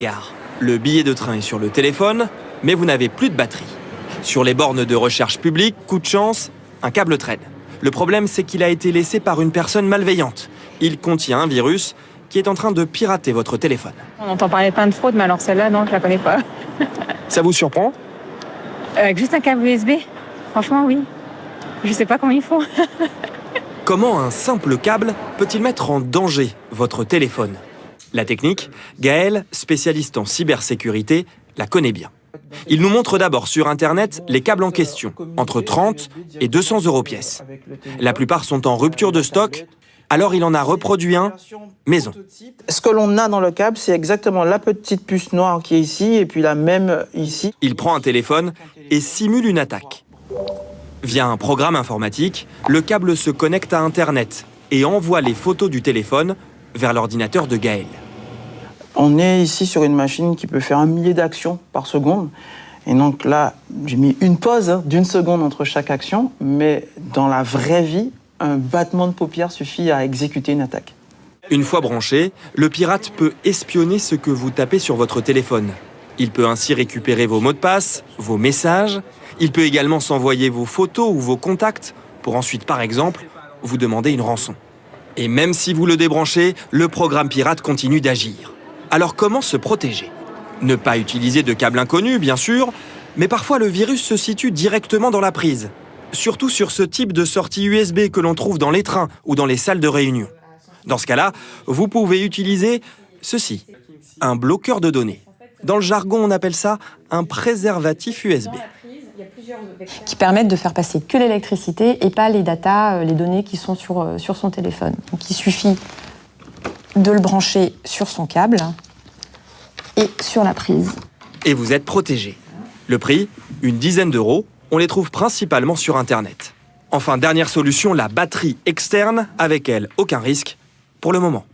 Gare. Le billet de train est sur le téléphone, mais vous n'avez plus de batterie. Sur les bornes de recherche publique, coup de chance, un câble traîne. Le problème, c'est qu'il a été laissé par une personne malveillante. Il contient un virus qui est en train de pirater votre téléphone. On entend parler plein de fraudes, mais alors celle-là, non, je la connais pas. Ça vous surprend? Avec juste un câble USB, franchement, oui. Je sais pas comment ils font. Comment un simple câble peut-il mettre en danger votre téléphone? La technique, Gaël, spécialiste en cybersécurité, la connaît bien. Il nous montre d'abord sur Internet les câbles en question, entre 30 et 200 € pièce. La plupart sont en rupture de stock, alors il en a reproduit un maison. Ce que l'on a dans le câble, c'est exactement la petite puce noire qui est ici, et puis la même ici. Il prend un téléphone et simule une attaque. Via un programme informatique, le câble se connecte à Internet et envoie les photos du téléphone vers l'ordinateur de Gaël. On est ici sur une machine qui peut faire 1 millier d'actions par seconde. Et donc là, j'ai mis une pause d'1 seconde entre chaque action, mais dans la vraie vie, un battement de paupières suffit à exécuter une attaque. Une fois branché, le pirate peut espionner ce que vous tapez sur votre téléphone. Il peut ainsi récupérer vos mots de passe, vos messages. Il peut également s'envoyer vos photos ou vos contacts pour ensuite, par exemple, vous demander une rançon. Et même si vous le débranchez, le programme pirate continue d'agir. Alors comment se protéger? Ne pas utiliser de câble inconnu, bien sûr, mais parfois le virus se situe directement dans la prise. Surtout sur ce type de sortie USB que l'on trouve dans les trains ou dans les salles de réunion. Dans ce cas-là, vous pouvez utiliser ceci, un bloqueur de données. Dans le jargon, on appelle ça un préservatif USB. Qui permettent de faire passer que l'électricité et pas les datas, les données qui sont sur son téléphone. Donc il suffit de le brancher sur son câble et sur la prise. Et vous êtes protégé. Le prix, une dizaine d'euros. On les trouve principalement sur Internet. Enfin, dernière solution, la batterie externe. Avec elle, aucun risque pour le moment.